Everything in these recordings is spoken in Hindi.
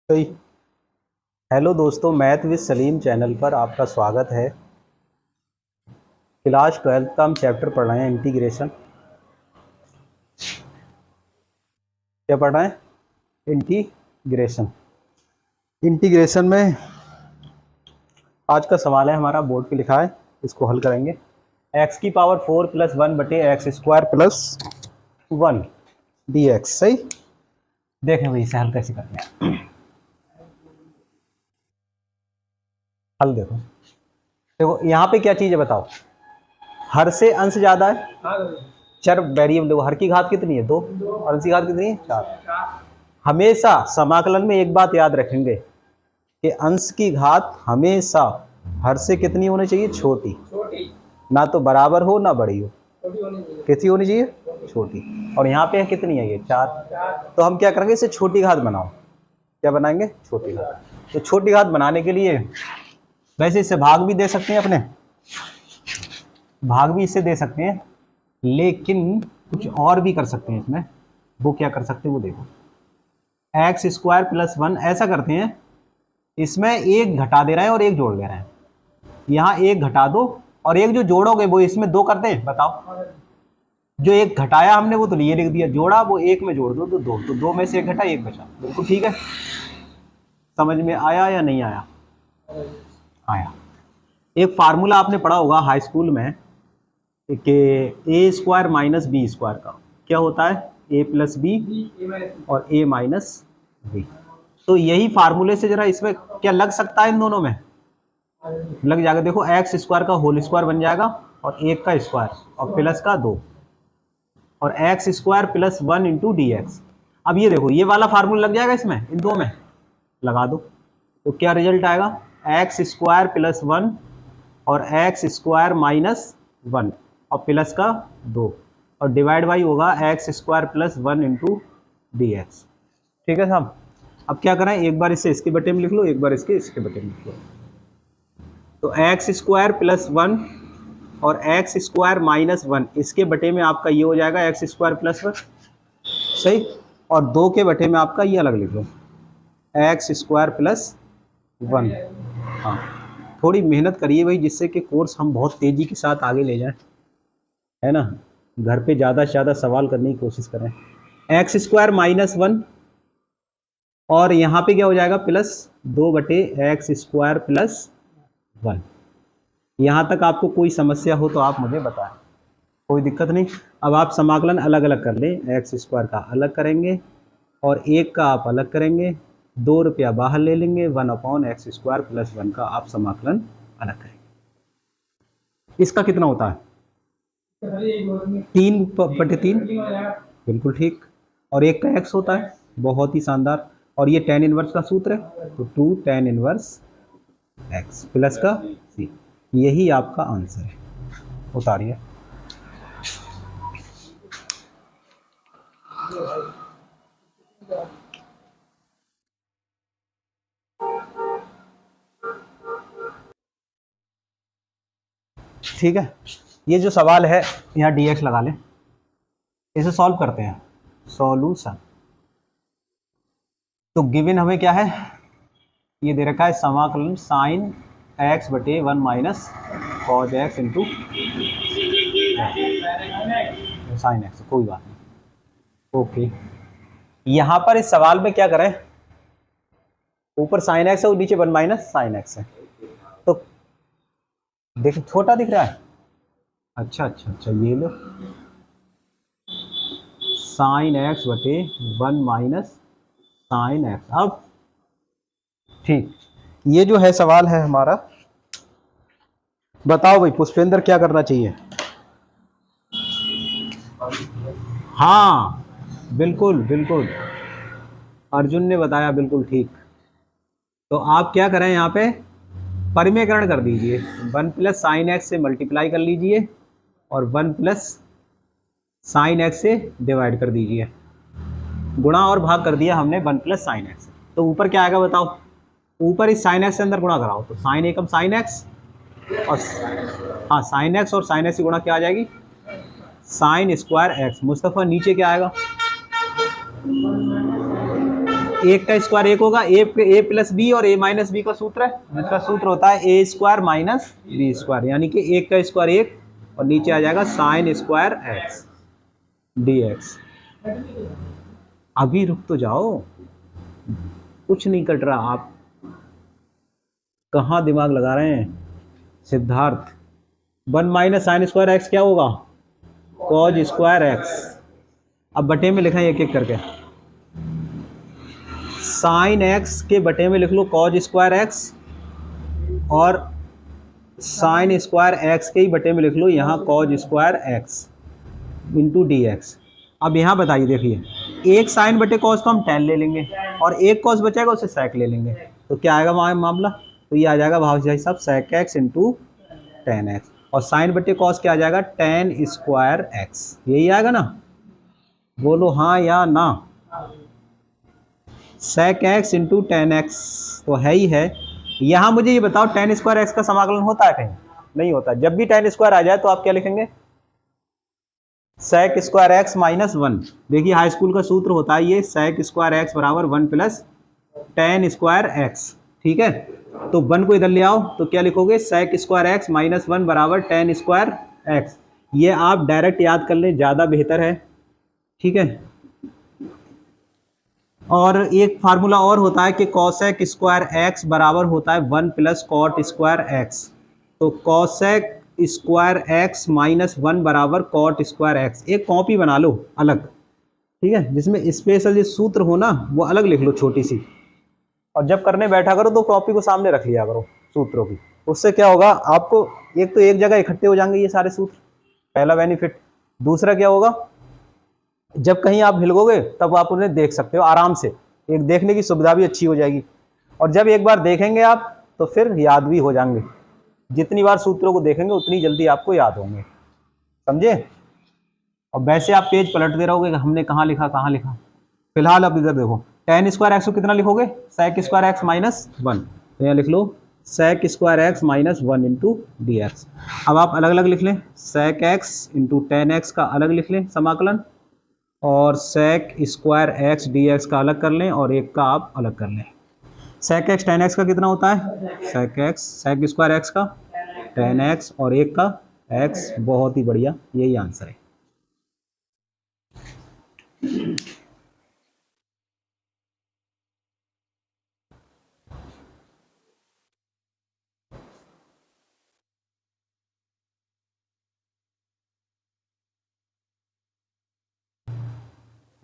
सही। हेलो दोस्तों, मैथ विद सलीम चैनल पर आपका स्वागत है। क्लास 12 का हम चैप्टर पढ़ रहे हैं इंटीग्रेशन। क्या पढ़ रहे हैं? इंटीग्रेशन। इंटीग्रेशन में आज का सवाल है हमारा, बोर्ड पे लिखा है, इसको हल करेंगे। x की पावर 4 प्लस 1 बटे एक्स स्क्वायर प्लस 1 dx। सही। देखें भाई इसे हल कैसे करते हैं। हल देखो देखो यहाँ पे क्या चीज़ है बताओ। हर से अंश ज़्यादा है, चर वेरिएबल देखो, हर की घात कितनी है 2 और अंश की घात कितनी है 4। हमेशा समाकलन में एक बात याद रखेंगे कि अंश की घात हमेशा हर से कितनी होनी चाहिए? छोटी। ना तो बराबर हो ना बड़ी हो, कितनी होनी चाहिए? छोटी। और यहाँ पे कितनी है? ये 4। तो हम क्या करेंगे, इसे छोटी घात बनाओ। क्या बनाएंगे? छोटी घात। तो छोटी घात बनाने के लिए वैसे इसे भाग भी दे सकते हैं, अपने भाग भी इससे दे सकते हैं, लेकिन कुछ और भी कर सकते हैं इसमें। वो क्या कर सकते हैं वो देखो। एक्स स्क्वायर प्लस 1 ऐसा करते हैं, इसमें एक घटा दे रहे हैं और एक जोड़ दे रहे हैं। यहाँ एक घटा दो और एक जो जोड़ोगे वो इसमें 2 करते हैं। बताओ, जो एक घटाया हमने वो तो ये लिख दिया, जोड़ा वो एक में जोड़ दो तो 2, तो 2 में से एक घटा एक बचा। बिल्कुल ठीक है। समझ में आया या नहीं आया? आया। एक फार्मूला आपने पढ़ा होगा हाई स्कूल में कि ए स्क्वायर माइनस बी स्क्वायर का क्या होता है? ए प्लस बी और ए माइनस बी। तो यही फार्मूले से जरा इसमें क्या लग सकता है? इन दोनों में लग जाएगा। देखो एक्स स्क्वायर का होल स्क्वायर बन जाएगा और 1 का स्क्वायर और प्लस का 2 और x square plus 1 into D x. अब ये देखो, ये वाला फार्मूला लग जाएगा इसमें, इन दो में लगा दो तो क्या रिजल्ट आएगा? एक्स स्क्वायर प्लस 1 और एक्स स्क्वायर माइनस 1 और प्लस का 2 और डिवाइड बाई होगा x square plus 1 into D x. ठीक है साहब। अब क्या करें, एक बार इसे इसके बटे में लिख लो, एक बार इसके बटे में लिख लो। तो एक्स स्क्वायर प्लस 1 और एक्स स्क्वायर माइनस 1 इसके बटे में आपका ये हो जाएगा एक्स स्क्वायर प्लस 1। सही। और 2 के बटे में आपका ये अलग लिख लो, एक्स स्क्वायर प्लस 1। हाँ, थोड़ी मेहनत करिए भाई, जिससे कि कोर्स हम बहुत तेज़ी के साथ आगे ले जाएं, है ना। घर पे ज़्यादा से ज़्यादा सवाल करने की कोशिश करें। एक्स स्क्वायर माइनस 1 और यहाँ पे क्या हो जाएगा? प्लस 2 बटे एक्स स्क्वायर प्लस 1। यहाँ तक आपको कोई समस्या हो तो आप मुझे बताएं, कोई दिक्कत नहीं। अब आप समाकलन अलग अलग कर लें, एक्स स्क्वायर का अलग करेंगे और 1 का आप अलग करेंगे, 2 रुपया बाहर ले लेंगे, 1/एक्स स्क्वायर प्लस 1 का आप समाकलन अलग करेंगे। इसका कितना होता है? 3/3। बिल्कुल ठीक। और 1 का एक्स होता है, बहुत ही शानदार। और ये tan इनवर्स का सूत्र है, तो 2 tan इनवर्स एक्स प्लस का सी। यही आपका आंसर है। उतारिए। ठीक है। ये जो सवाल है यहाँ dx लगा लें, इसे सॉल्व करते हैं। सॉल्यूशन। तो गिवन हमें क्या है? ये दे रखा है समाकलन साइन एक्स बटे 1 minus cos x into sine x. कोई बात नहीं, ओके। यहाँ पर इस सवाल में क्या करें, ऊपर साइन एक्स है और नीचे 1 माइनस साइन एक्स है, तो देखिए छोटा दिख रहा है। अच्छा, ये लो, साइन एक्स बटे 1 माइनस साइन एक्स। अब ठीक, ये जो है सवाल है हमारा, बताओ भाई पुष्पेंद्र क्या करना चाहिए? हाँ बिल्कुल बिल्कुल, अर्जुन ने बताया बिल्कुल ठीक। तो आप क्या करें, यहाँ पे परिमेयकरण कर दीजिए, 1 प्लस साइन एक्स से मल्टीप्लाई कर लीजिए और 1 प्लस साइन एक्स से डिवाइड कर दीजिए। गुणा और भाग कर दिया हमने 1 प्लस साइन एक्स। तो ऊपर क्या आएगा बताओ? ऊपर इस साइन एक्स से अंदर गुणा कराओ, तो साइन एकम साइन एक्स और हाँ साइन एक्स और साइन एक्स की गुणा क्या आ जाएगी? Sine square x. मुस्तफ़ा नीचे क्या आएगा? एक का स्क्वायर एक होगा, ए प्लस बी और ए माइनस बी का सूत्र है, जिसका सूत्र होता है ए स्क्वायर माइनस बी स्क्वायर, यानी कि एक का स्क्वायर एक और नीचे आ जाएगा sine square x D x. अभी रुक तो जाओ, कुछ नहीं कट रहा, आप कहाँ दिमाग लगा रहे हैं Siddharth. 1 minus sine square x क्या होगा, कॉज स्क्वायर एक्स। अब बटे में लिखा है एक एक करके, साइन एक्स के बटे में लिख लो कॉज स्क्वायर एक्स और साइन स्क्वायर एक्स के ही बटे में लिख लो यहाँ cause square x into D x. अब यहाँ बताइए, देखिए एक साइन बटे कॉज तो हम tan ले लेंगे और एक कॉज बचेगा उसे sec ले लेंगे, तो क्या आएगा मामला, तो ये आ जाएगा भाई साहब sec x into ten x, और साइन बटे कॉज क्या आ जाएगा tan स्क्वायर एक्स, यही आएगा ना, बोलो हाँ या ना। sec x into ten x तो है ही है। यहाँ मुझे ये बताओ tan स्क्वायर एक्स का समाकलन होता है कहीं, नहीं होता। जब भी tan स्क्वायर आ जाए तो आप क्या लिखेंगे, sec स्क्वायर एक्स माइनस 1। देखिए हाई स्कूल का सूत्र होता है ये, sec स्क्वायर एक्स बराबर 1 प्लस tan स्क्वायर एक्स, ठीक है। तो 1 को इधर ले आओ तो क्या लिखोगे, sec स्क्वायर एक्स माइनस 1 बराबर tan स्क्वायर एक्स। ये आप डायरेक्ट याद कर लें, ज़्यादा बेहतर है, ठीक है। और एक फार्मूला और होता है कि cosec स्क्वायर एक्स बराबर होता है 1 प्लस cot स्क्वायर एक्स। तो cosec स्क्वायर एक्स माइनस 1 बराबर cot स्क्वायर एक्स। एक कॉपी बना लो अलग, ठीक है, जिसमें स्पेशल जो सूत्र हो ना वो अलग लिख लो छोटी सी, और जब करने बैठा करो तो कॉपी को सामने रख लिया करो सूत्रों की। उससे क्या होगा, आपको एक तो एक जगह इकट्ठे हो जाएंगे ये सारे सूत्र, पहला बेनिफिट। दूसरा क्या होगा, जब कहीं आप हिलगोगे तब आप उन्हें देख सकते हो आराम से, एक देखने की सुविधा भी अच्छी हो जाएगी, और जब एक बार देखेंगे आप तो फिर याद भी हो जाएंगे। जितनी बार सूत्रों को देखेंगे उतनी जल्दी आपको याद होंगे, समझे। और वैसे आप पेज पलटते रहोगे हमने कहाँ लिखा कहाँ लिखा। फिलहाल अब इधर देखो, tan स्क्वायर एक्स को कितना लिखोगे, sec स्क्वायर एक्स माइनस 1, तो यहाँ लिख लो sec square x minus 1 into D x. अब आप अलग अलग लिख लें, sec x into ten x का अलग लिख लें समाकलन, और sec square x D x का अलग कर लें, और एक का आप अलग कर लें। sec एक्स टेन एक्स का कितना होता है, sec स्क्वायर एक्स का टेन एक्स और एक का x। बहुत ही बढ़िया, यही आंसर है।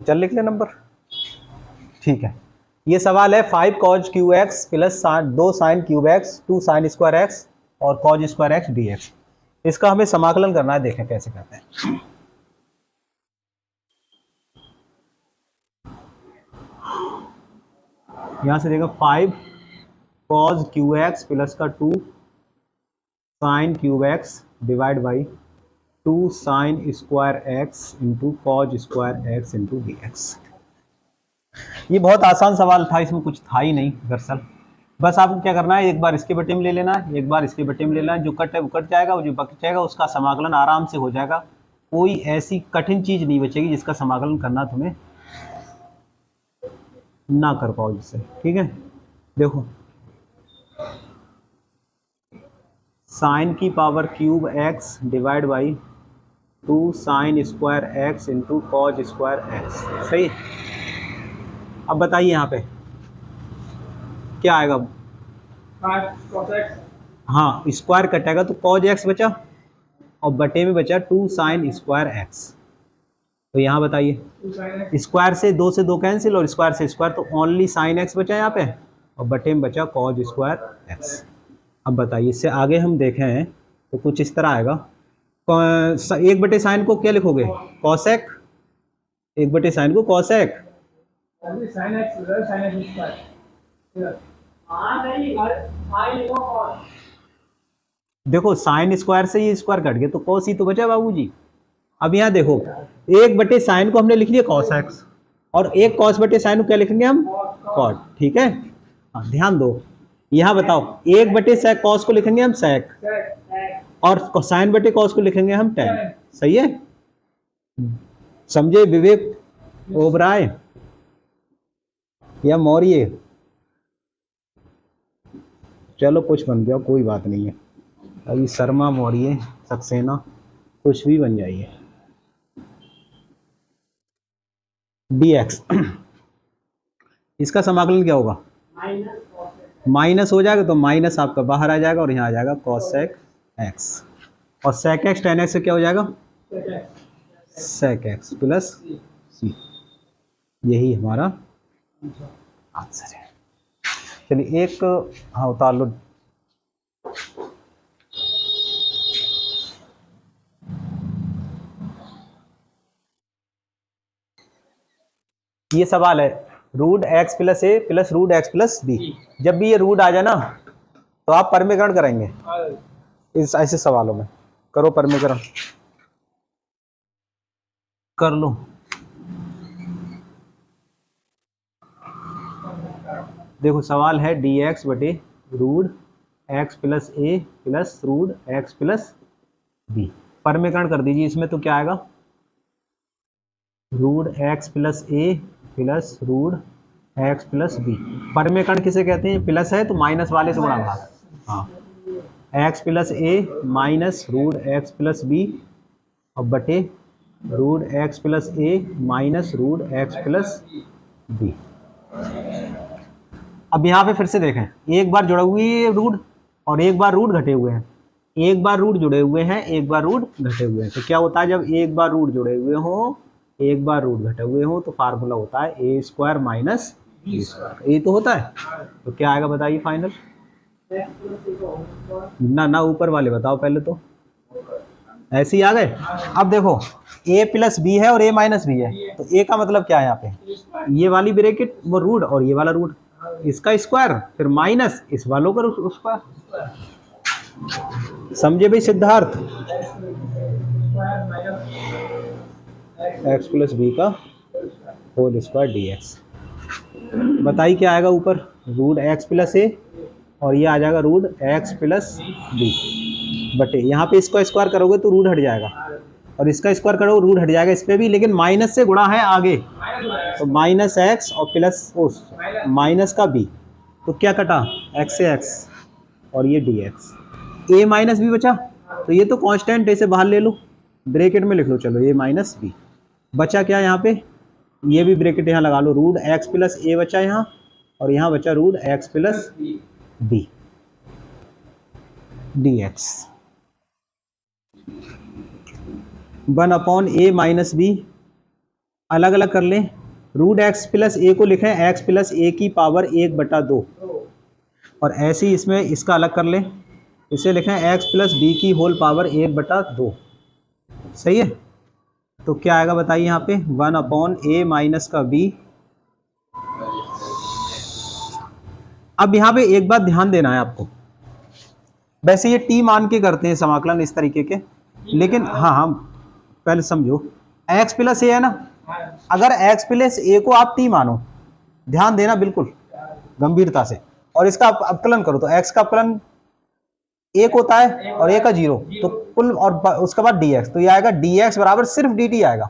चल लिख ले नंबर, ठीक है। ये सवाल है 5 cos Q x plus 2 sin cube x 2 sin square x और cos square x D x. इसका हमें समाकलन करना है, देखें कैसे करते हैं। यहां से देखो 5 cos क्यू एक्स प्लस का 2 sin cube x divide by 2 sin square x into cos square x into D x. ये बहुत आसान सवाल था, इसमें कुछ था ही नहीं दरअसल। बस आपको क्या करना है, एक बार इसके बटे में ले लेना है, एक बार इसके बटे में ले लेना है, जो कट है वो कट जाएगा, वो जो बचेगा उसका समाकलन आराम से हो जाएगा। कोई ऐसी कठिन चीज नहीं बचेगी जिसका समाकलन करना तुम्हें ना कर पाओ जिससे, ठीक है। देखो साइन की power cube x divide by 2 sin square x into cos square x, सही। अब बताइए यहाँ पे क्या आएगा, हाँ स्क्वायर कटेगा तो कॉज एक्स बचा और बटे में बचा 2 sin स्क्वायर एक्स। तो यहाँ बताइए स्क्वायर से 2 से 2 कैंसिल और स्क्वायर से स्क्वायर, तो ओनली साइन एक्स बचा यहाँ पे और बटे में बचा कॉज स्क्वायर एक्स। अब बताइए इससे आगे हम देखें तो कुछ इस तरह आएगा, एक बटे साइन को क्या लिखोगे, कॉसेक, एक बटे साइन को कॉसेक। देखो साइन स्क्वायर से ये स्क्वायर कट गया तो कॉस ही तो बचा बाबूजी। अब यहाँ देखो एक बटे साइन को हमने लिख लिया कॉस एक्स और एक कॉस बटे साइन को क्या लिखेंगे हम, कॉट, ठीक है। हाँ ध्यान दो, यहाँ बताओ एक बटे सेक कॉस को लिखेंगे हम सेक और साइन बटे कॉस को लिखेंगे हम टेन, सही है। समझे विवेक ओबराय, या मौर्य, चलो कुछ बन गया, कोई बात नहीं है। अभी शर्मा, मौर्य, सक्सेना, कुछ भी बन जाइए। dx इसका समाकलन क्या होगा? माइनस हो जाएगा तो माइनस आपका बाहर आ जाएगा और यहाँ आ जाएगा cosec x, और sec x tan x से क्या हो जाएगा? sec x plus c। यही हमारा आंसर है। चलिए एक, हाँ उतार लो। ये सवाल है root x plus a plus root x plus b. जब भी ये रूट आ जाए ना तो आप परमीकरण करेंगे इस ऐसे सवालों में। करो परमीकरण, कर लो। देखो सवाल है डी एक्स बटे root x plus a plus root x plus b. परमीकरण कर दीजिए इसमें, तो क्या आएगा? Root x plus a plus root x plus b. परमीकरण किसे कहते हैं? प्लस है तो माइनस वाले से गुणा भाग। हाँ, x plus a minus root x plus b और बटे root x plus a minus root x plus b. अब यहाँ पे फिर से देखें, एक बार जुड़ा हुई है रूट और एक बार रूट घटे हुए हैं। एक बार रूट जुड़े हुए हैं, एक बार रूट घटे हुए हैं। तो क्या होता है जब एक बार रूट जुड़े हुए हों, एक बार रूट घटे हुए हों, तो फार्मूला होता है ए स्क्वायर माइनस बी स्क्वायर। ये तो होता है। तो क्या आएगा बताइए फाइनल? ना ना ऊपर वाले बताओ पहले, तो ऐसे ही आ गए। अब देखो a प्लस बी है और a माइनस बी है, तो a का मतलब क्या है यहाँ पे? ये वाली ब्रैकेट वो रूट और ये वाला रूट, इसका स्क्वायर फिर माइनस इस वालों का स्क्वायर। समझे भाई सिद्धार्थ? x प्लस बी का होल स्क्वायर डी एक्स। बताइए क्या आएगा ऊपर? रूट एक्स प्लस ए और ये आ जाएगा रूट एक्स प्लस बी बटे, यहाँ पे इसको स्क्वायर करोगे तो रूट हट जाएगा और इसका स्क्वायर करोगे रूट हट जाएगा इस पे भी, लेकिन माइनस से गुणा है आगे, तो माइनस एक्स और प्लस माइनस का बी, तो क्या कटा? एक्स से एक्स और ये डी एक्स। ए माइनस बी बचा, तो ये तो कांस्टेंट ऐसे बाहर ले लो, ब्रैकेट में लिख लो। चलो ए माइनस बी बचा क्या यहाँ पे? ये भी ब्रैकेट यहाँ लगा लो, रूट एक्स प्लस ए बचा यहाँ और यहाँ बचा root x plus b d x. 1/a minus b अलग अलग कर लें। रूट एक्स प्लस ए को लिखें एक्स प्लस ए की पावर 1/2 और ऐसे ही इसमें इसका अलग कर लें, इसे लिखें एक्स प्लस बी की होल पावर 1/2। सही है? तो क्या आएगा बताइए यहाँ पे? 1/a माइनस का बी। अब यहाँ पे एक बात ध्यान देना है आपको, वैसे ये टी मान के करते हैं समाकलन इस तरीके के, लेकिन हाँ पहले समझो, एक्स प्लस ए है ना, अगर एक्स प्लस ए को आप टी मानो, ध्यान देना बिल्कुल गंभीरता से, और इसका अवकलन करो तो एक्स का अवकलन एक होता है और ए का 0, तो कुल और उसके बाद dx, तो ये आएगा dx बराबर सिर्फ dt आएगा।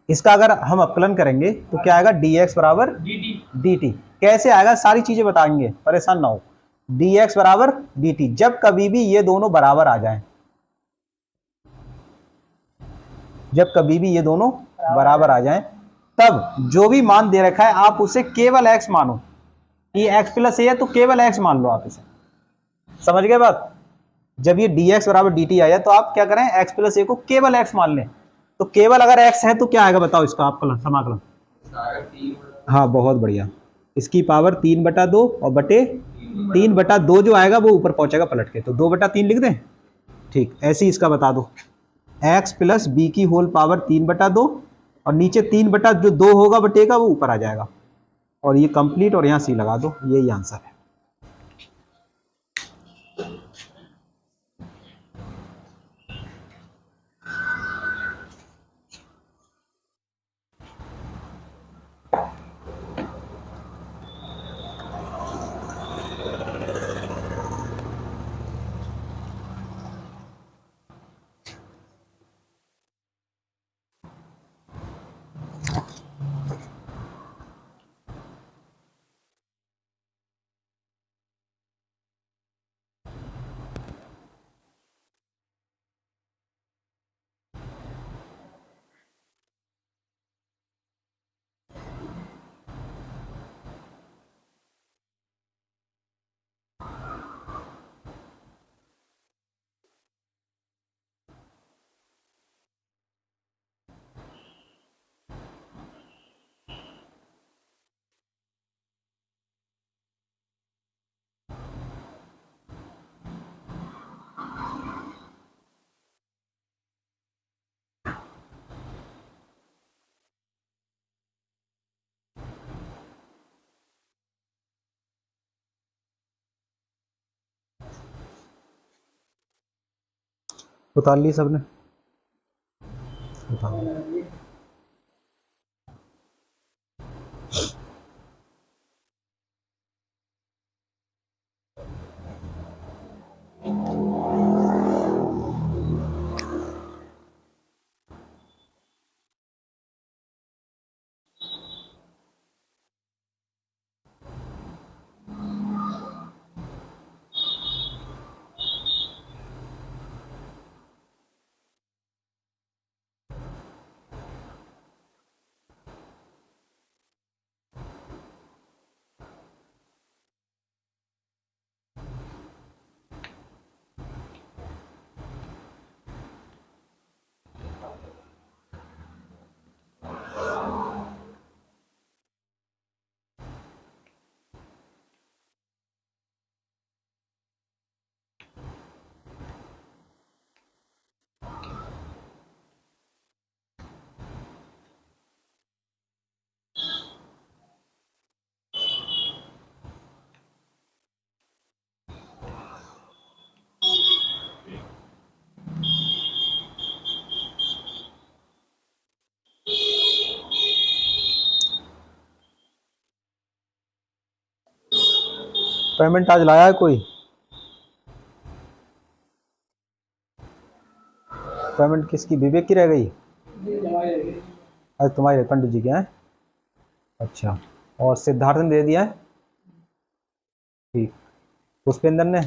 इसका अगर हम अवकलन करेंगे तो क्या आएगा? dx बराबर dt। कैसे आएगा सारी चीजें बताएंगे, परेशान ना हो। dx बराबर dt जब कभी भी ये दोनों बराबर आ जाएं, जब कभी भी ये दोनों बराबर आ जाएं, तब जो भी मान दे रखा है आप उसे केवल x मानो। ये x प्लस ए है तो केवल x मान लो आप इसे। समझ गए बात? जब ये dx बराबर dt आया तो आप क्या करें? x प्लस ए को केवल x मान लें। तो केवल अगर x है तो क्या आएगा बताओ इसका आपका समाकलन? हाँ बहुत बढ़िया, इसकी पावर 3/2 और बटे 3/2 जो आएगा वो ऊपर पहुंचेगा पलट के, तो 2/3 लिख दें। ठीक, ऐसे ही इसका बता दो, x प्लस बी की होल पावर 3/2 और नीचे 3/2 होगा बटे का वो ऊपर आ जाएगा, और ये कंप्लीट और यहाँ सी लगा दो, यही आंसर है। उतार ली सबने, उतार ली। पेमेंट आज लाया है कोई? पेमेंट किसकी? विवेक की रह गई? आज तुम्हारे पंडित जी के हैं। अच्छा, और सिद्धार्थ ने दे दिया है? ठीक। पुष्पेंद्र ने?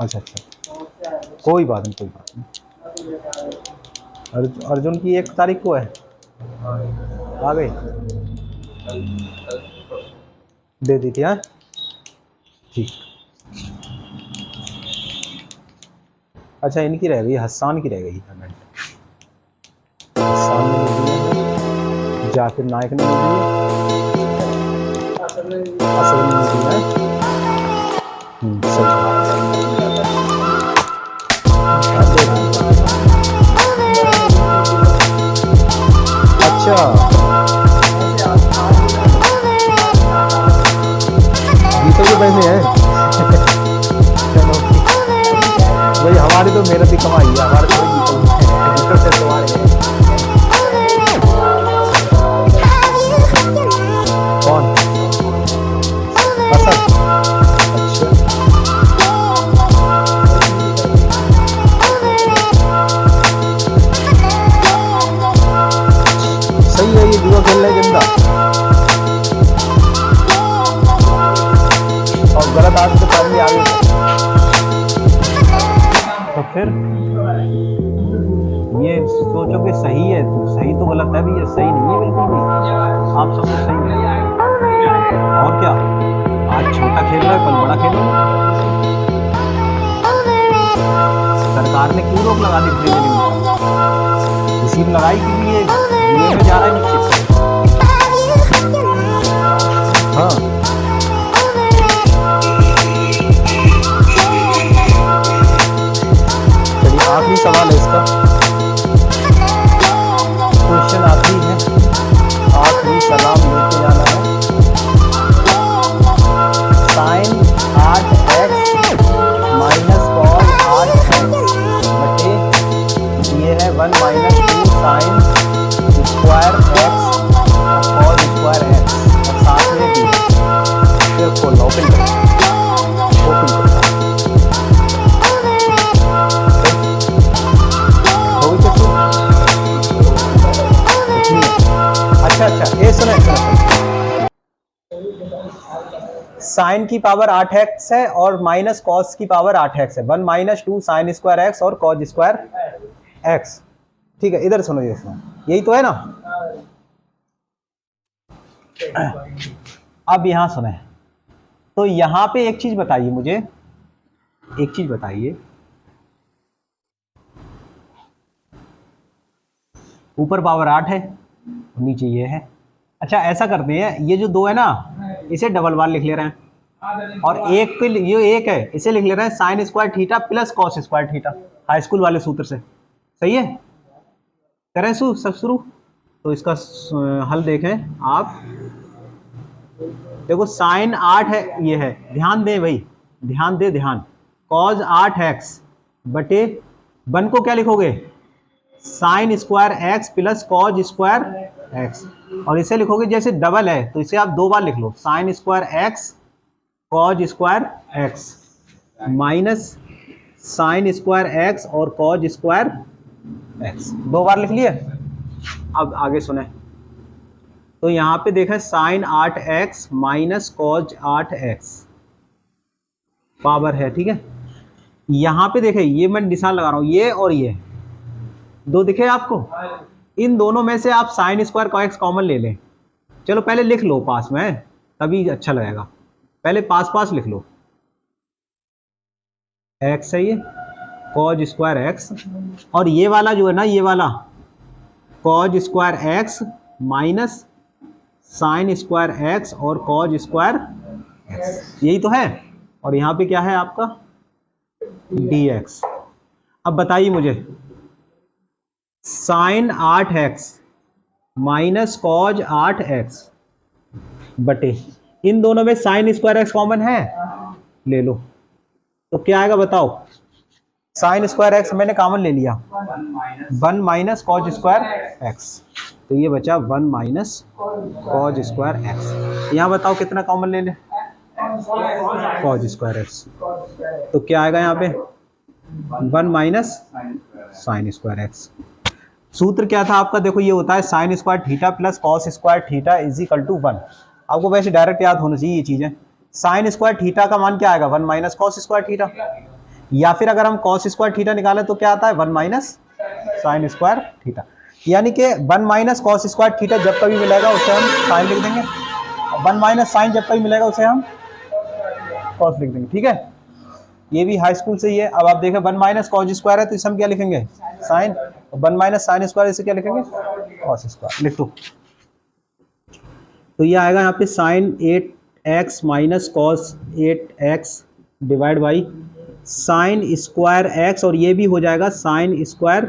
अच्छा अच्छा, कोई बात नहीं, कोई बात नहीं। अर्जुन की 1 तारीख को है, आ गई, दे दी थी। हाँ ठीक। अच्छा, इनकी रह गई, हस्सान की रह गई पेमेंट। हस्सान ने दे दिया, जाकिर नायक ने दे दिया, असल ने दिया है। सही। अच्छा, तो ये पैसे हैं। चलो भाई, हमारी तो मेहनत ही कमाई है, हमारे थोड़ी से तुम्हारे कौन? असद? अच्छा, सही है, ये जुआ खेलने जिंदा और गलत आदमी के पास भी आगे। तो फिर ये सोचो कि सही है तो सही, तो गलत है भी, ये सही नहीं है बिल्कुल भी। आप सब तो सही है, और क्या? आज छोटा खेल रहा है, कल बड़ा खेलेगा। सरकार ने क्यों रोक लगा दी फ्री में? इसी में लगाई क्योंकि ये में जा रहा है निश्चित। हाँ, चलिए आखिरी सवाल है इसका, क्वेश्चन आखिरी है, आखिरी सलाम लेके जाना है। Sign 8x minus cos 8x बटे ये है 1 minus 2 sign square x cos square x, और साथ में भी फिर खोलना, ओपन करो, ओपन करो। अच्छा, ये सुने, साइन की पावर 8x है और माइनस कॉस की पावर 8x है। 1 माइनस 2 साइन स्क्वायर x और कॉस स्क्वायर x। ठीक है, इधर सुनो, ये सुनो, यही तो है ना। अब यहां सुने, तो यहां पे एक चीज बताइए मुझे, एक चीज बताइए, ऊपर पावर 8 है, नीचे ये है। अच्छा, ऐसा करते हैं, ये जो 2 है ना, इसे डबल बार लिख ले रहे हैं, और एक पे ये 1 है, इसे लिख ले रहे हैं sign square theta plus cos square theta, high school वाले सूत्र से। सही है, करें सब शुरू। तो इसका हल देखें आप, देखो साइन 8 है, ये है, ध्यान दें भाई, ध्यान दे, ध्यान। कॉज 8x बटे 1 को क्या लिखोगे, sign square x plus cos square x, और इसे लिखोगे जैसे डबल है तो इसे आप 2 बार लिख लो, sine square x cos square x minus sine square x और कॉज स्क्वायर x, 2 बार लिख लिए। अब आगे सुने, तो यहाँ पे देखा sign 8x minus cos 8x power है, ठीक है। यहाँ पे देखे ये मैं निशान लगा रहा हूँ, ये और ये 2 दिखे आपको, इन दोनों में से आप साइन स्क्वायर कॉस कॉमन ले लें। चलो पहले लिख लो पास में, तभी अच्छा लगेगा, पहले पास पास लिख लो। x है ये कॉज स्क्वायर x, और ये वाला जो है ना, ये वाला cause square x minus sine square x और कॉज स्क्वायर x, यही तो है। और यहाँ पे क्या है आपका dx। अब बताइए मुझे, sign 8x minus cos 8x बटे, इन दोनों में साइन स्क्वायर x कॉमन है, ले लो, तो क्या आएगा बताओ। साइन स्क्वायर x मैंने कॉमन ले लिया, 1 माइनस कॉज स्क्वायर x, तो ये बचा 1 माइनस कॉज स्क्वायर x। यहाँ बताओ कितना कॉमन ले ले, कॉज स्क्वायर x, तो क्या आएगा यहाँ पे 1 माइनस साइन स्क्वायर x। सूत्र क्या था आपका, देखो ये होता है sine square theta plus cos square theta is equal to 1। आपको वैसे डायरेक्ट याद होना चाहिए ये चीजें। साइन स्क्वायर थीटा का मान क्या आएगा 1 माइनस कॉस स्क्वायर थीटा, या फिर अगर हम कॉस स्क्वायर थीटा निकालें तो क्या आता है 1 माइनस साइन स्क्वायर थीटा, यानी कि 1 माइनस कॉस स्क्वायर थीटा जब कभी मिलेगा उसे हम साइन लिख देंगे, 1 माइनस साइन जब कभी मिलेगा उसे हम कॉस लिख देंगे, ठीक है। ये भी हाई स्कूल से ही है। अब आप देखें 1 माइनस कॉस स्क्वायर है तो इसे हम क्या लिखेंगे साइन, 1 माइनस साइन स्क्वायर इसे क्या लिखेंगे कॉस स्क्वायर, लिख दो। तो ये आएगा यहाँ पे sine 8x minus cos 8x divide by sine square x, और ये भी हो जाएगा साइन स्क्वायर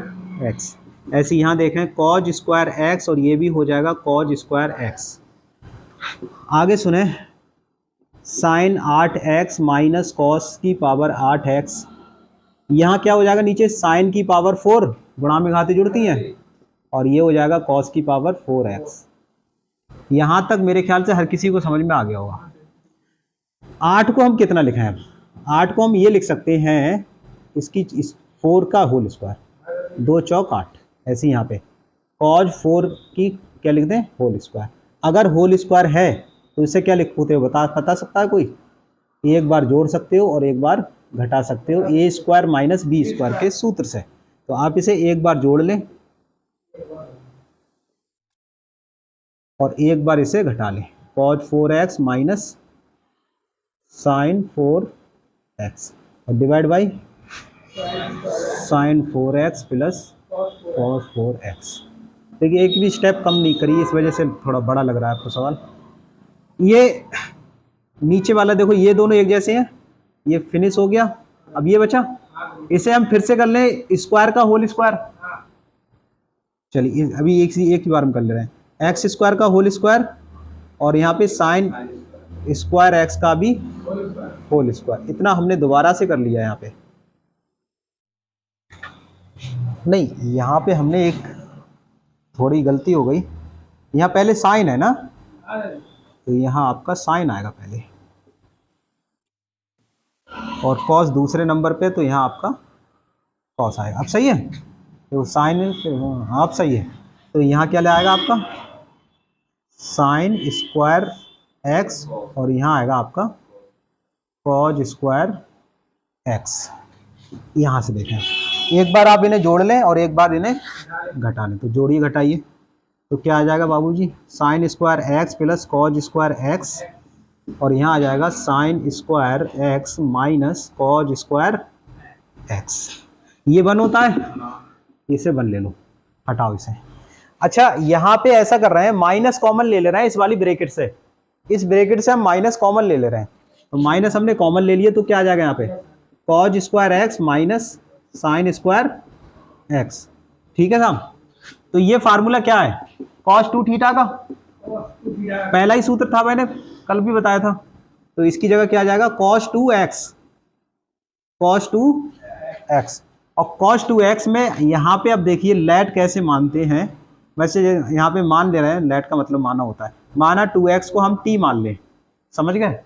x। ऐसे यहाँ देखें कॉज स्क्वायर x और ये भी हो जाएगा कॉज स्क्वायर x। आगे सुने, साइन 8x माइनस कॉस की पावर 8x, यहाँ क्या हो जाएगा नीचे साइन की पावर 4, गुणा में घातें जुड़ती हैं, और ये हो जाएगा कॉस की पावर 4x। यहाँ तक मेरे ख्याल से हर किसी को समझ में आ गया होगा। 8 को हम कितना लिखें, अब 8 को हम ये लिख सकते हैं इसकी 4 का होल स्क्वायर, 2 चौक 8, ऐसे यहाँ पे कॉज 4 की क्या लिख दें होल स्क्वायर। अगर होल स्क्वायर है तो इसे क्या लिखते हो बता सकता है कोई, एक बार जोड़ सकते हो और एक बार घटा सकते हो, ए स्क्वायर माइनस बी स्क्वायर के सूत्र से। तो आप इसे एक बार जोड़ लें और एक बार इसे घटा लें, cause 4x minus sign 4x और divide by sign 4x plus cos 4x। देखिए एक भी स्टेप कम नहीं करी, इस वजह से थोड़ा बड़ा लग रहा है आपको सवाल। ये नीचे वाला देखो ये दोनों एक जैसे हैं, ये फिनिश हो गया। अब ये बचा, इसे हम फिर से कर लें स्क्वायर का होल स्क्वायर। चलिए अभी एक ही बार हम कर ले रहे हैं, एक्स स्क्वायर का होल स्क्वायर और यहाँ पे साइन स्क्वायर एक्स का भी होल स्क्वायर। इतना हमने दोबारा से कर लिया यहाँ पे, नहीं यहाँ पे हमने एक थोड़ी गलती हो गई, यहाँ पहले साइन है ना, तो यहाँ आपका साइन आएगा पहले और कॉस दूसरे नंबर पे, तो यहाँ आपका कॉस आएगा। अब सही है, तो साइन आप सही है, तो यहाँ क्या ले आएगा आपका साइन स्क्वायर एक्स और यहाँ आएगा आपका कॉज स्क्वायर एक्स। यहाँ से देखें, एक बार आप इन्हें जोड़ लें और एक बार इन्हें घटा लें, तो जोड़िए घटाइए तो क्या आ जाएगा बाबूजी, sine square x plus cos square x और यहाँ आ जाएगा sine square x minus cos square x. ये 1 होता है, इसे 1 ले लो, हटाओ इसे। अच्छा यहाँ पे ऐसा कर रहे हैं, माइनस कॉमन ले ले रहे हैं इस वाली ब्रैकेट से, इस ब्रैकेट से हम माइनस कॉमन ले ले रहे हैं, तो माइनस हमने कॉमन ले लिए तो क्या आ जाएगा यहाँ पे cause square x minus sine square x. ठीक है साहब, तो ये फार्मूला क्या है कॉस 2 थीटा का, पहला ही सूत्र था, मैंने कल भी बताया था। तो इसकी जगह क्या आ जाएगा कॉस 2x cos 2x। और cos 2x में यहाँ पे अब देखिए लेट कैसे मानते हैं, वैसे यहाँ पे मान दे रहे हैं, लेट का मतलब माना होता है, माना 2x को हम t मान लें, समझ गए।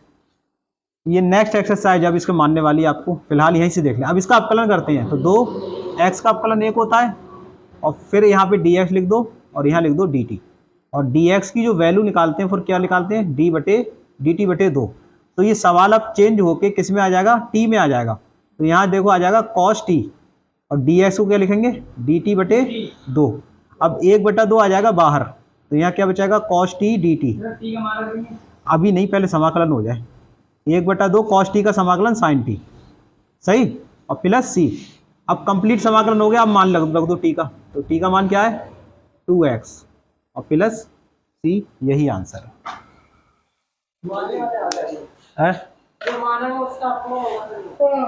ये नेक्स्ट एक्सरसाइज अब इसको मानने वाली है आपको, फिलहाल यहीं से देख लें। अब इसका अपकलन करते हैं तो 2x का अपकलन 1 होता है, और फिर यहाँ पे dx लिख दो और यहाँ लिख दो dt, और dx की जो वैल्यू निकालते हैं फिर क्या निकालते हैं, dt/2। तो ये सवाल अब चेंज होके किस में आ जाएगा, t में आ जाएगा। तो यहाँ देखो आ जाएगा cos t, और dx को क्या लिखेंगे, dt/2। अब 1/2 आ जाएगा बाहर, तो यहाँ क्या बचाएगा, cos t dt। अभी नहीं, पहले समाकलन हो जाए। 1/2 cos t का समाकलन sin t, सही, और प्लस c। अब कंप्लीट समाकलन हो गया। अब मान रख दो t का, तो t का मान क्या है 2x और प्लस c, यही आंसर है।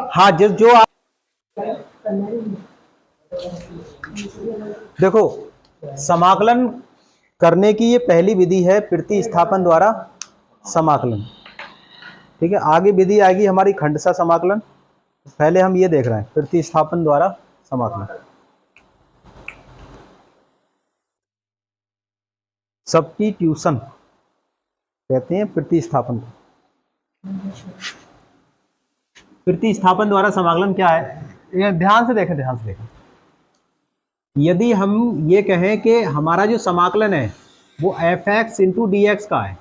हाँ, जो आप देखो, समाकलन करने की ये पहली विधि है प्रतिस्थापन द्वारा समाकलन, ठीक है। आगे विधि आएगी हमारी खंडशः समाकलन, पहले हम ये देख रहे हैं प्रतिस्थापन द्वारा समाकलन। सब्स्टिट्यूशन कहते हैं प्रतिस्थापन को। प्रतिस्थापन द्वारा समाकलन क्या है, ये ध्यान से देखें, ध्यान से देखें। यदि हम ये कहें कि हमारा जो समाकलन है वो fx इंटू डी एक्स का है,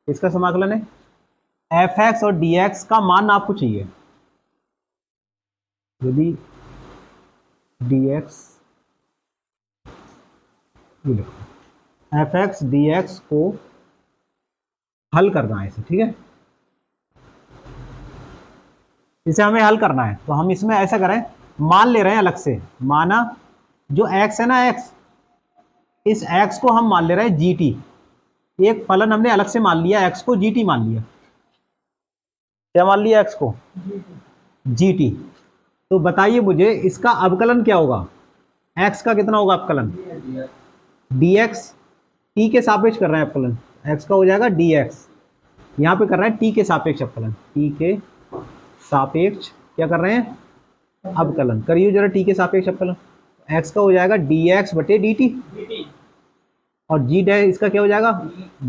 इसका समाकलन है, fx और dx का मान आपको चाहिए। यदि dx, fx dx को हल करना है इसे, ठीक है, इसे हमें हल करना है। तो हम इसमें ऐसा करें, मान ले रहे हैं अलग से, माना जो x है ना x, इस x को हम मान ले रहे हैं gt। एक फलन हमने अलग से मान लिया, x को gt मान लिया। क्या मान लिया, x को gt। तो बताइए मुझे इसका अवकलन क्या होगा, x का कितना होगा अवकलन, dx, t के सापेक्ष कर रहे हैं अवकलन, x का हो जाएगा dx। यहाँ पे कर रहे हैं t के सापेक्ष अवकलन, t के सापेक्ष क्या कर रहे हैं, अवकलन। करिए जरा t के सापेक्ष अवकलन, x का हो जाएगा dx बटे dt, और g डैश इसका क्या हो जाएगा,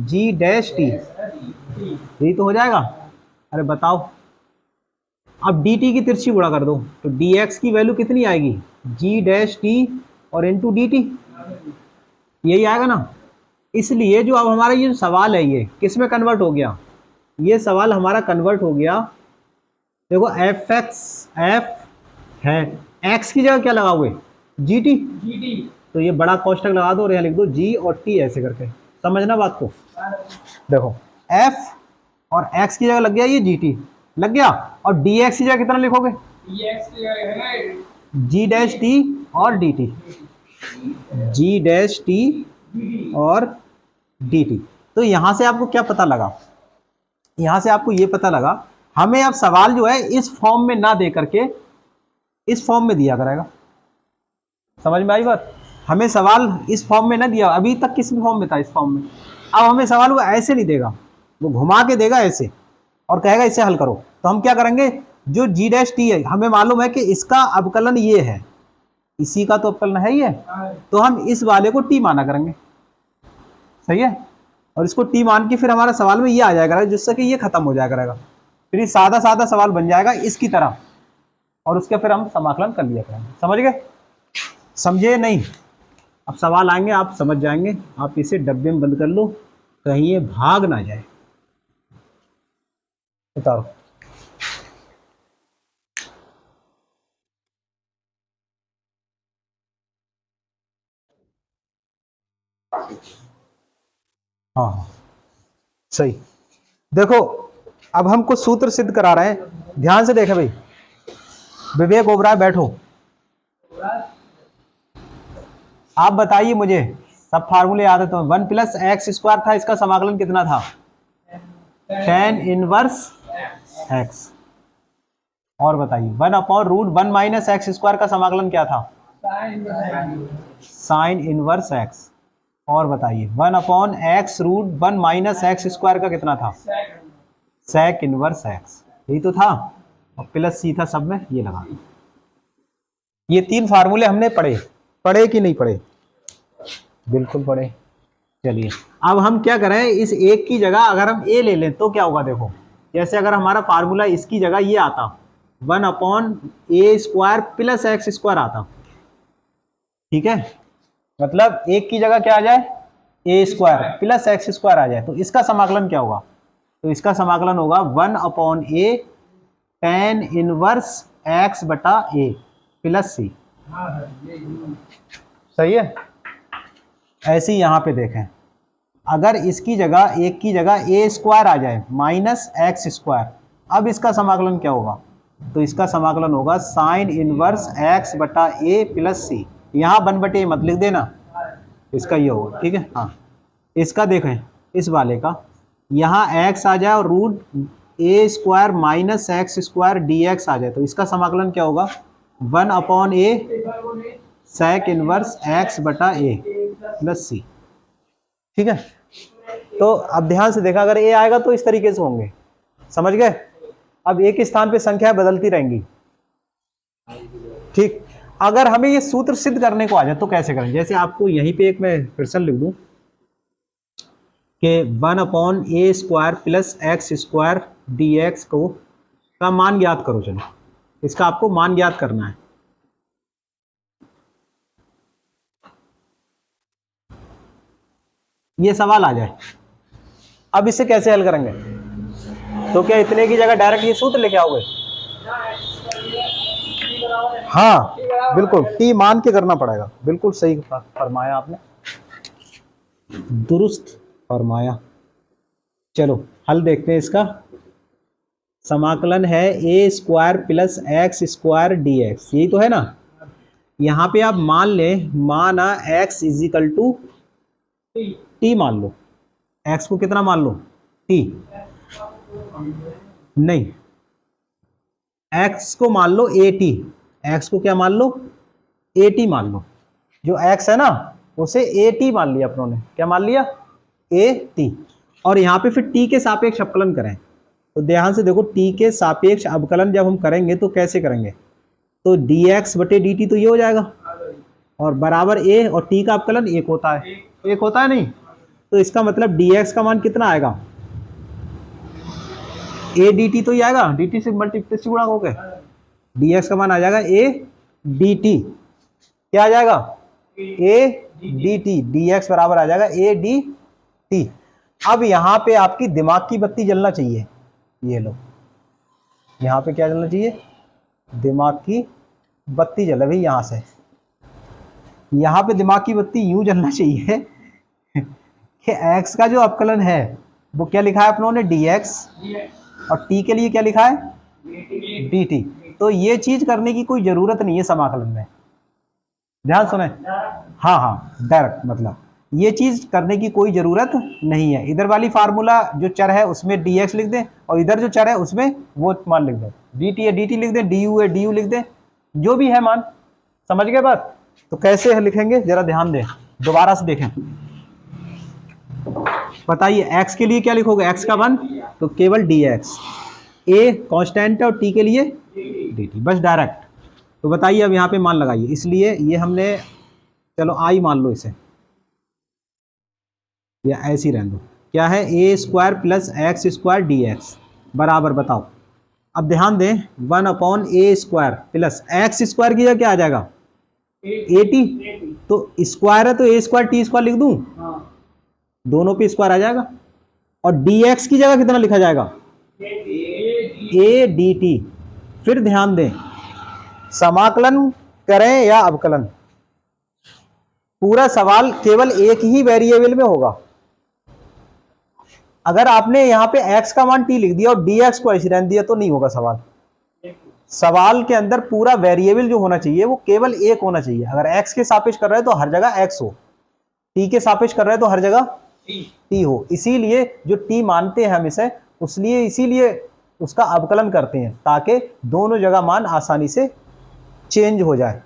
g डैश t, यही तो हो जाएगा। अरे बताओ, अब dt की तिरछी गुणा कर दो, तो dx की वैल्यू कितनी आएगी, g डैश t और इंटू dt, यही आएगा ना। इसलिए जो अब हमारा ये सवाल है ये किस में कन्वर्ट हो गया, ये सवाल हमारा कन्वर्ट हो गया, देखो fx f है, x की जगह क्या लगा हुए, gt, तो ये बड़ा कोष्टक लगा दो और यहाँ लिख दो g और t, ऐसे करके समझना बात को। देखो f और x की जगह लग गया ये gt लग गया, और dx की जगह कितना लिखोगे, g डैश t और dt, g डैश t और dt। तो यहां से आपको क्या पता लगा, यहां से आपको ये पता लगा हमें अब सवाल जो है इस फॉर्म में ना दे करके इस फॉर्म में दिया करेगा। समझ में आई बात, हमें सवाल इस फॉर्म में ना दिया, अभी तक किस फॉर्म में था, इस फॉर्म में। अब हमें सवाल वो ऐसे नहीं देगा, वो घुमा के देगा ऐसे और कहेगा इसे हल करो। तो हम क्या करेंगे, जो g डैश टी है हमें मालूम है कि इसका अवकलन ये है, इसी का तो अवकलन है ये, तो हम इस वाले को t माना करेंगे, सही है, और इसको t मान के फिर हमारा सवाल में ये आ जाएगा, जिससे कि ये खत्म हो जाया करेगा, फिर ये सादा सादा सवाल बन जाएगा इसकी तरह, और उसके फिर हम समाकलन कर लिया करेंगे। समझ गए, समझे नहीं, अब सवाल आएंगे आप समझ जाएंगे। आप इसे डब्बे में बंद कर लो, कहीं ये भाग ना जाए। बताओ, हाँ सही। देखो अब हमको सूत्र सिद्ध करा रहे हैं, ध्यान से देखें भाई। विवेक ओबराय बैठो, आप बताइए मुझे, सब फार्मूले याद है तो 1 प्लस एक्स स्क्वायर था, इसका समाकलन कितना था, tan इनवर्स एक्स। और बताइए 1 upon root 1 minus x square का समाकलन क्या था, साइन इनवर्स एक्स। और बताइए 1 upon x root 1 minus x square का कितना था, सेक इनवर्स एक्स, यही तो था। और प्लस सी था सब में, ये लगा। ये 3 फार्मूले हमने पढ़े कि नहीं पढ़े? बिल्कुल पढ़े। चलिए अब हम क्या करें, इस एक की जगह अगर हम ए ले लें तो क्या होगा, देखो जैसे अगर हमारा फार्मूला इसकी जगह ये आता 1/a² प्लस x² आता, ठीक है, मतलब एक की जगह क्या आ जाए, a² प्लस x² आ जाए, तो इसका समाकलन क्या होगा, तो इसका समाकलन होगा 1/a tan इनवर्स x बटा a प्लस सी। सही है। ऐसे ही यहां पे देखें, अगर इसकी जगह एक की जगह a² आ जाए माइनस x², अब इसका समाकलन क्या होगा, तो इसका समाकलन होगा साइन इनवर्स x बटा a प्लस सी। यहाँ 1/a मत लिख देना, इसका ये होगा, ठीक है। हाँ इसका देखें, इस वाले का यहाँ x आ जाए और √a² माइनस x² dx आ जाए, तो इसका समाकलन क्या होगा 1/a sec इनवर्स x बटा a प्लस सी, ठीक है। तो अब ध्यान से देखा, अगर a आएगा तो इस तरीके से होंगे, समझ गए। अब एक स्थान पे संख्याएं बदलती रहेंगी, ठीक। अगर हमें ये सूत्र सिद्ध करने को आ जाए तो कैसे करें, जैसे आपको यहीं पे एक मैं फिर लिख दूं कि 1/a² प्लस x² dx को का मान ज्ञात करो। चलो इसका आपको मान ज्ञात करना है। ये सवाल आ जाए, अब इसे कैसे हल करेंगे, तो क्या इतने की जगह डायरेक्ट ये सूत्र लेके आओगे? हाँ बिल्कुल, टी मान के करना पड़ेगा, बिल्कुल सही फरमाया आपने, दुरुस्त फरमाया। चलो हल देखते हैं इसका। समाकलन है a² प्लस x² dx, यही तो है ना। यहाँ पे आप मान लें, माना x इजिकल टू टी मान लो, x को कितना मान लो, t, नहीं x को मान लो at, x को क्या मान लो, at मान लो, जो x है ना उसे at मान लिया अपनों ने, क्या मान लिया, at। और यहाँ पे फिर t के सापेक्ष अवकलन करें, तो ध्यान से देखो t के सापेक्ष अवकलन जब हम करेंगे तो कैसे करेंगे, तो dx बटे dt तो ये हो जाएगा, और बराबर a, और t का अवकलन 1 होता है, 1 होता है नहीं, तो इसका मतलब dx का मान कितना आएगा, a dt तो ही आएगा, dt से मल्टीप्लिसिटी गुणा हो गए, dx का मान आ जाएगा a dt, क्या आ जाएगा, a dt, dx बराबर आ जाएगा a dt। अब यहाँ पे आपकी दिमाग की बत्ती जलना चाहिए, ये लो यहाँ पे क्या जलना चाहिए, दिमाग की बत्ती जले भाई, यहाँ से यहाँ पे दिमाग की बत्ती यूं जलना चाहिए कि x का जो अवकलन है वो क्या लिखा है अपनों ने, dx, और t के लिए क्या लिखा है, dt। तो ये चीज करने की कोई जरूरत नहीं है समाकलन में, ध्यान सुने, हाँ हाँ डायरेक्ट, मतलब ये चीज करने की कोई जरूरत नहीं है। इधर वाली फार्मूला जो चर है उसमें dx लिख दें, और इधर जो चर है उसमें वो मान लिख दें, dt है dt लिख दें, du है du लिख दें, जो भी है मान, समझ गए बात। तो कैसे लिखेंगे जरा ध्यान दें, दोबारा से देखें, बताइए x के लिए क्या लिखोगे, x का मान तो केवल dx, a कांस्टेंट है और t के लिए dt, बस डायरेक्ट। तो बताइए अब यहाँ पे मान लगाइए, इसलिए ये हमने, चलो i मान लो इसे, या ऐसे ही रहने दो, क्या है a² प्लस x² dx बराबर, बताओ अब ध्यान दें 1/a² प्लस x² की क्या आ जाएगा, at, तो स्क्वायर है तो a² t² लिख दूं, दोनों पे स्क्वायर आ जाएगा, और dx की जगह कितना लिखा जाएगा, a dt। फिर ध्यान दें, समाकलन करें या अवकलन, पूरा सवाल केवल एक ही वेरिएबल में होगा। अगर आपने यहाँ पे x का मान t लिख दिया और dx को ऐसे रहने दिया तो नहीं होगा सवाल। सवाल के अंदर पूरा वेरिएबल जो होना चाहिए वो केवल एक होना चाहिए। अगर x के सापेक्ष कर रहे हैं तो हर जगह x हो, t के सापेक्ष कर रहे हैं तो हर जगह t हो। इसीलिए जो t मानते हैं हम इसीलिए उसका अवकलन करते हैं, ताकि दोनों जगह मान आसानी से चेंज हो जाए।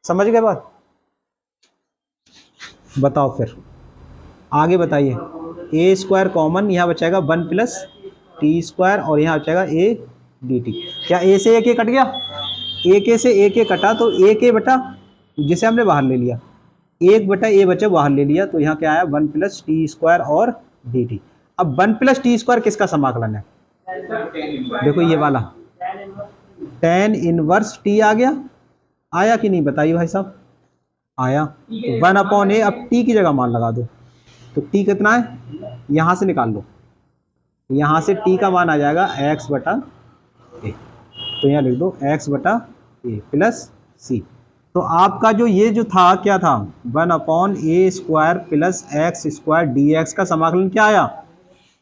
समझ गए बात? बताओ फिर आगे बताइए। a² कॉमन यहाँ बचाएगा 1 प्लस t² और यहाँ बचाएगा a डी टी। क्या ए से एक ए कट गया, एक ए से एक ए कटा तो एक ए बटा, जिसे हमने बाहर ले लिया, एक बटा ए बचा बाहर ले लिया, तो यहाँ क्या आया 1 प्लस टी स्क्वायर और डी टी। अब 1 प्लस टी स्क्वायर किसका समाकलन है, देखो ये वाला tan इनवर्स टी आ गया, आया कि नहीं बताइए भाई साहब, आया। तो 1/a, अब टी की जगह मान लगा दो, तो टी कितना है यहाँ से निकाल लो, यहाँ से टी का मान आ जाएगा x बटा ए, तो यहाँ लिख दो x बटा ए प्लस सी। तो आपका जो ये जो था क्या था 1/a square plus x square D x का समाकलन क्या आया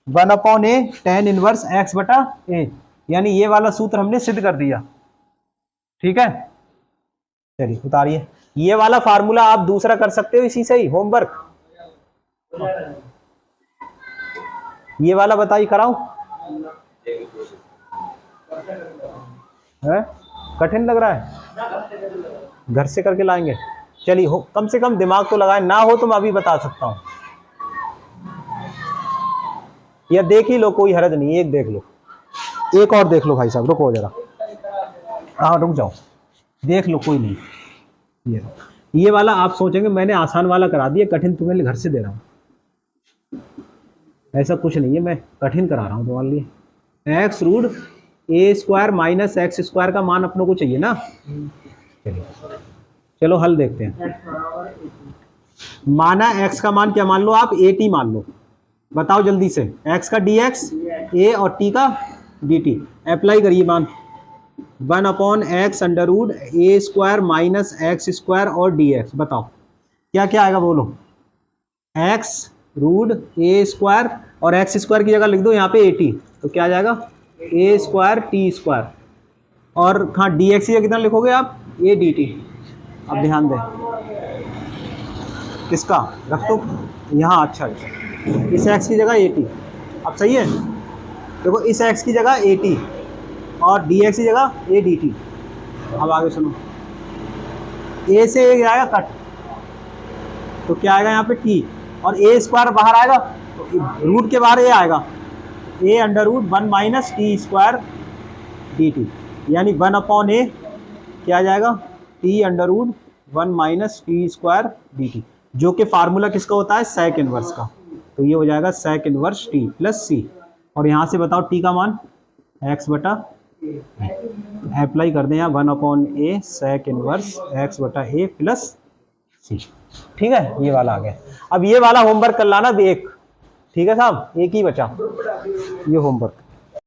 1/a tan इनवर्स x बटा ए, यानी ये वाला सूत्र हमने सिद्ध कर दिया। ठीक है, चलिए उतारिए। ये वाला फार्मूला आप दूसरा कर सकते हो इसी से ही, होमवर्क ये वाला बताइए, कराऊं है, कठिन लग रहा है, घर से करके लाएंगे। चलिए हो, कम से कम दिमाग तो लगाए, ना हो तो मैं अभी बता सकता हूं, या देख ही लो, कोई हरज नहीं, एक देख लो, एक और देख लो भाई साहब, रुको जरा, हाँ रुक जाओ, देख लो कोई नहीं। ये वाला आप सोचेंगे मैंने आसान वाला करा दिया, कठिन तुम्हें घर से दे रहा हूँ, ऐसा कुछ नहीं है, मैं कठिन करा रहा हूँ तुम्हारे लिए। एक्स रूट ए स्क्वायर माइनस एक्स स्क्वायर का मान अपनों को चाहिए ना, चलो हल देखते हैं। माना एक्स का मान क्या मान लो आप, ए टी मान लो, बताओ जल्दी से, एक्स का डी एक्स ए और टी का डी टी, अप्लाई करिए मान 1/x अंडर रूट ए स्क्वायर माइनस एक्स स्क्वायर और डी एक्स, बताओ क्या क्या आएगा बोलो। एक्स रूट ए स्क्वायर और एक्स स्क्वायर की जगह लिख दो यहाँ पे ए टी, तो क्या आ जाएगा ए स्क्वायर टी स्क्वायर, और हाँ डी एक्स की जगह कितना लिखोगे आप ए डी टी। अब ध्यान दें किसका रख दो यहाँ, अच्छा अच्छा, इस एक्स की जगह ए टी, अब सही है, देखो इस एक्स की जगह ए टी और डी एक्स की जगह ए डी टी। अब आगे सुनो, ए से ए आएगा कट, तो क्या आएगा यहाँ पे टी, और ए स्क्वायर बाहर आएगा तो रूट के बाहर ए आएगा, a under root 1 minus t square d t, यानी 1/a क्या आ जाएगा t under root 1 minus t square d t, जो कि फार्मूला किसका होता है सेक इनवर्स का, तो ये हो जाएगा सेक इनवर्स टी प्लस सी। और यहाँ से बताओ टी का मान एक्स बटा, अप्लाई कर दें यहाँ 1/a सेक इनवर्स एक्स बटा ए प्लस सी। ठीक है, ये वाला आ गया। अब ये वाला होमवर्क कर लाना एक, ठीक है साहब, एक ही बचा ये होमवर्क।